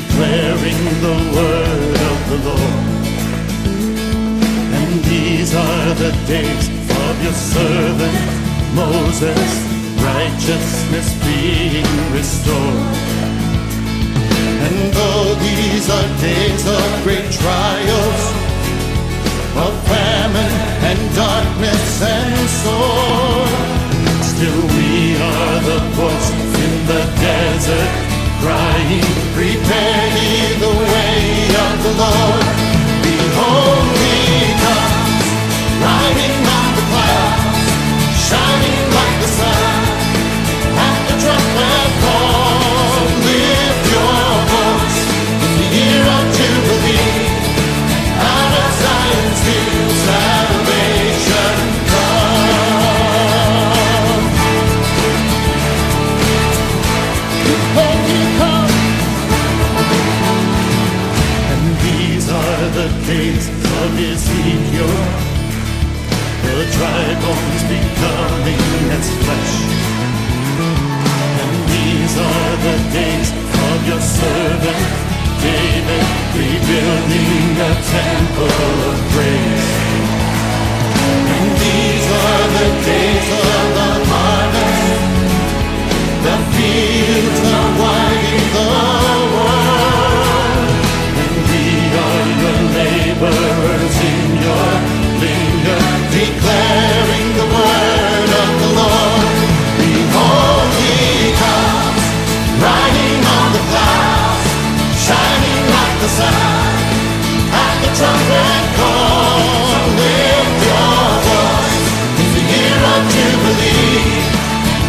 declaring the word of the Lord. And these are the days of your servant Moses, righteousness being restored. And though these are days of great trials, of famine and darkness and sword, still we are the voice in the desert, crying, prepare ye the way of the Lord. Behold, he comes, riding on the clouds, shining like the sun. At the trumpet call, lift your voice in the year of Jubilee. Out of Zion's hill, salvation comes. Behold, he comes. And these are the days of Ezekiel, the dry bones becoming as flesh. And these are the days of your servant David, rebuilding a temple of praise. And these are the days of the harvest, the fields are winding the world. And we are your laborers in your vineyard, declaring the word of the Lord. Behold, he comes, riding on the clouds, shining like the sun. At the trumpet call, lift your voice in the year of Jubilee.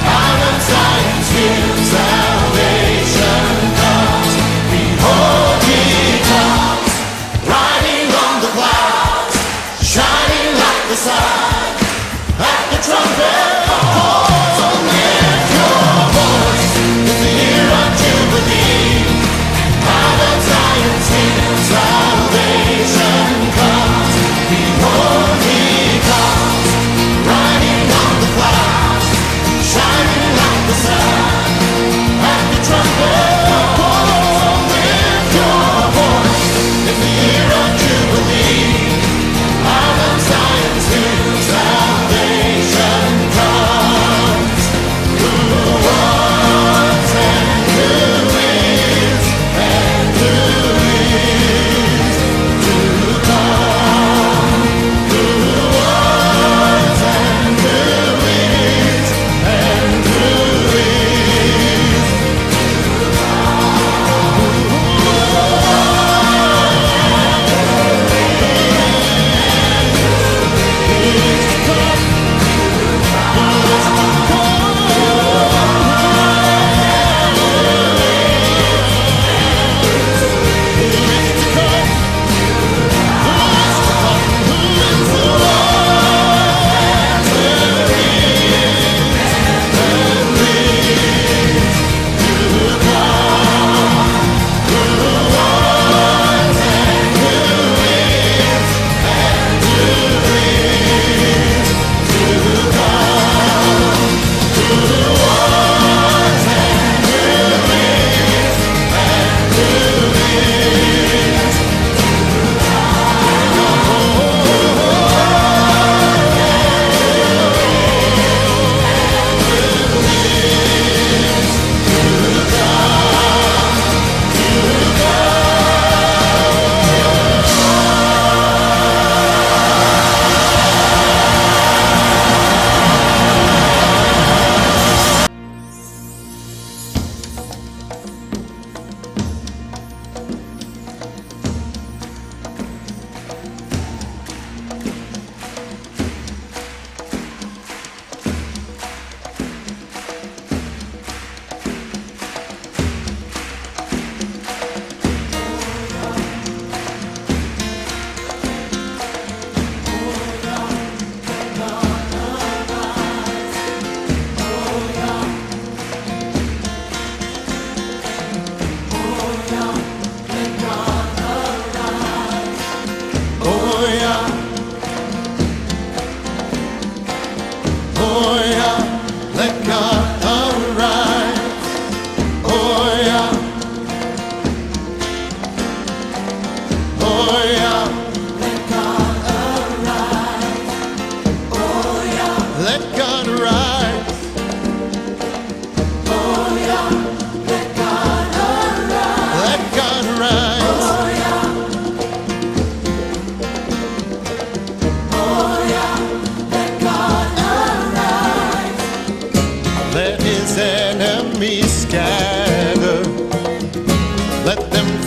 Out of Zion's hill, salvation comes. Behold, he comes, riding on the clouds, shining like the sun. At the trumpet call, lift your voice in the year of Jubilee. Out of Zion's hill, salvation comes. Behold, he comes, riding on the clouds.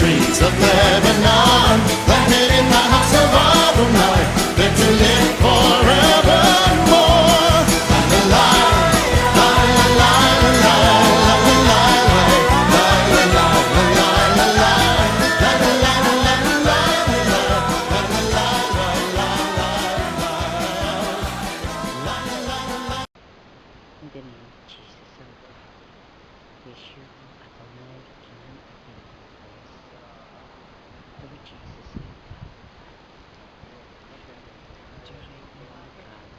trees of Lebanon, planted in the house of Adonai, there to live forevermore. La la la la la la la la la la la la la la. In the name of Jesus, O God, Yeshua, Adonai, King of the universe, Lord Jesus, O God, direct me, O God,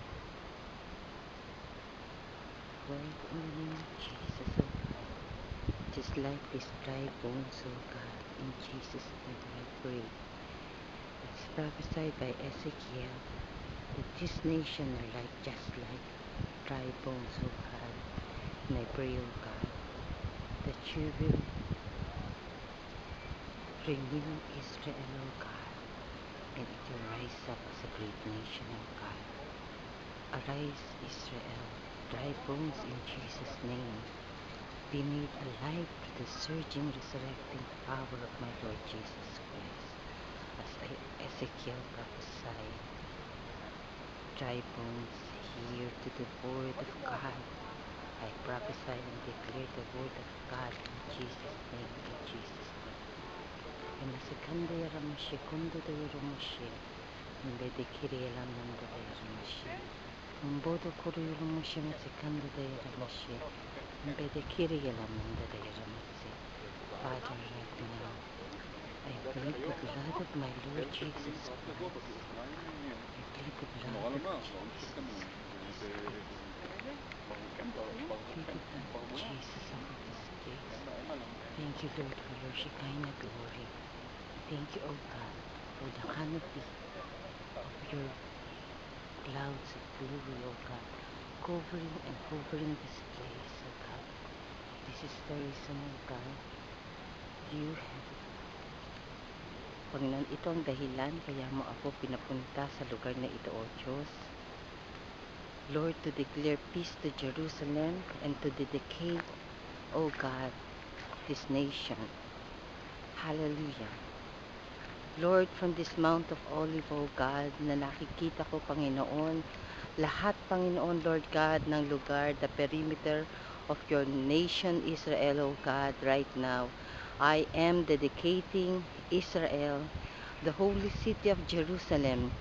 Lord, in the name of Jesus, O God, just like this dry bones, O God, in Jesus' name I pray. It's prophesied by Ezekiel that this nation are just like dry bones, O God, and I pray, O God, that you will renew Israel, O God, and it will rise up as a great nation, O God. Arise, Israel, dry bones in Jesus' name. Be made alive to the surging, resurrecting power of my Lord Jesus Christ. As Ezekiel prophesied, dry bones, hear to the word of God. I prophesy and declare the word of God in Jesus' name, in Jesus' name. And Sekanda Yaramashe, Kundo de Yaramashe, and Bede Kirielam Nanda de Yaramashe. Mbodo Kuru Yaramashe, Sekanda de Yaramashe, and Bede Kirielam Nanda de Yaramashe. Father, right now, I plead the blood of my Lord Jesus Christ. I plead the blood of Jesus Christ. Plead the blood of Jesus over this place. Thank you, Lord, for your Shekinah glory. Thank you, O God, for the canopy of your clouds of glory, O God, covering and hovering this place, O God. This is the reason, O God, you have. Panginoon, ito ang dahilan kaya mo ako pinapunta sa lugar na ito, O Diyos. Lord, to declare peace to Jerusalem and to dedicate, O God, this nation. Hallelujah. Lord, from this Mount of Olive, O God, na nakikita ko, Panginoon, lahat, Panginoon, Lord God, ng lugar, the perimeter of your nation, Israel, O God, right now, I am dedicating Israel, the holy city of Jerusalem,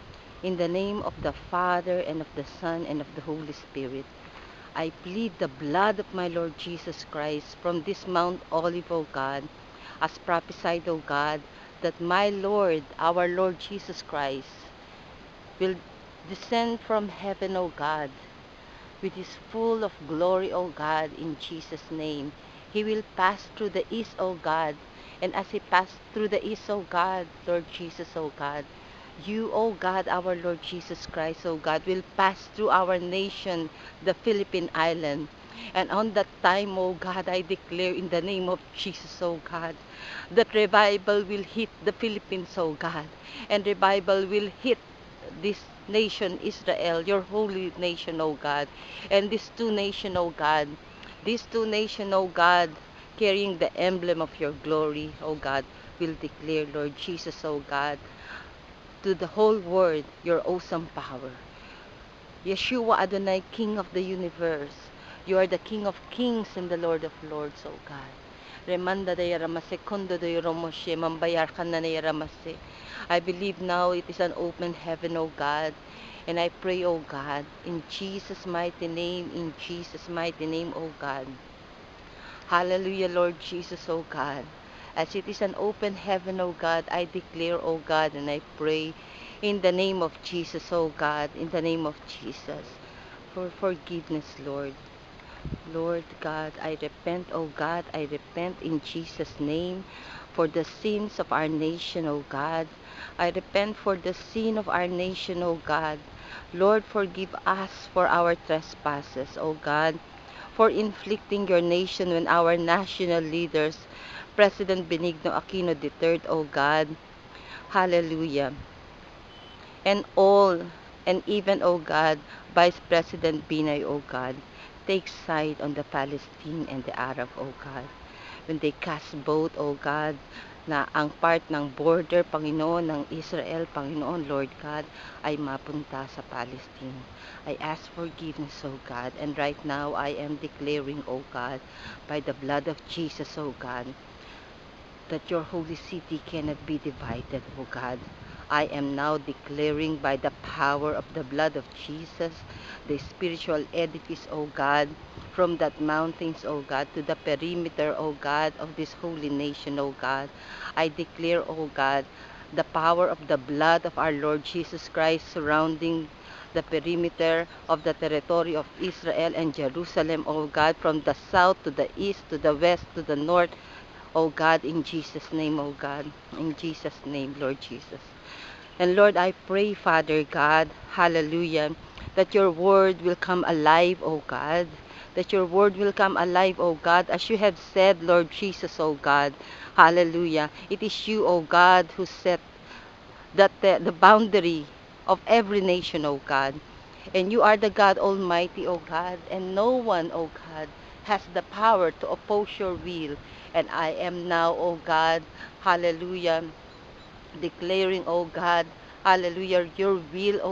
in the name of the Father, and of the Son, and of the Holy Spirit. I plead the blood of my Lord Jesus Christ from this Mount Olive, O God, as prophesied, O God, that my Lord, our Lord Jesus Christ, will descend from heaven, O God, with his full of glory, O God, in Jesus' name. He will pass through the east, O God, and as he passed through the east, O God, Lord Jesus, O God, you, O God, our Lord Jesus Christ, O God, will pass through our nation, the Philippine Island. And on that time, O God, I declare in the name of Jesus, O God, that revival will hit the Philippines, O God, and revival will hit this nation, Israel, your holy nation, O God, and these two nations, O God, these two nations, O God, carrying the emblem of your glory, O God, will declare, Lord Jesus, O God, to the whole world your awesome power. Yeshua Adonai, King of the universe, you are the King of kings and the Lord of lords, O God. Remanda de Yaramase, Kondo de Yoromoshe, Mambayar Kana de Yaramase. I believe now it is an open heaven, O God. And I pray, O God, in Jesus' mighty name, in Jesus' mighty name, O God. Hallelujah, Lord Jesus, O God. As it is an open heaven, O God, I declare, O God, and I pray in the name of Jesus, O God, in the name of Jesus, for forgiveness, Lord. Lord God, I repent, O God, I repent in Jesus' name for the sins of our nation, O God. I repent for the sin of our nation, O God. Lord, forgive us for our trespasses, O God, for inflicting your nation when our national leaders, President Benigno Aquino III, O God, hallelujah, and all, and even, O God, Vice President Binay, O God, take side on the Palestine and the Arab, O God, when they cast vote, O God, na ang part ng border, Panginoon, ng Israel, Panginoon, Lord God, ay mapunta sa Palestine. I ask forgiveness, O God, and right now I am declaring, O God, by the blood of Jesus, O God, that your holy city cannot be divided, O God. I am now declaring by the power of the blood of Jesus, the spiritual edifice, O God, from that mountains, O God, to the perimeter, O God, of this holy nation, O God. I declare, O God, the power of the blood of our Lord Jesus Christ surrounding the perimeter of the territory of Israel and Jerusalem, O God, from the south to the east, to the west, to the north, O God, in Jesus' name, O God, in Jesus' name, Lord Jesus. And Lord, I pray, Father God, hallelujah, that your word will come alive, O God, that your word will come alive, O God, as you have said, Lord Jesus, O God, hallelujah. It is you, O God, who set that the boundary of every nation, O God. And you are the God Almighty, O God, and no one, O God, has the power to oppose your will. And I am now, O God, hallelujah, declaring, O God, hallelujah, your will, O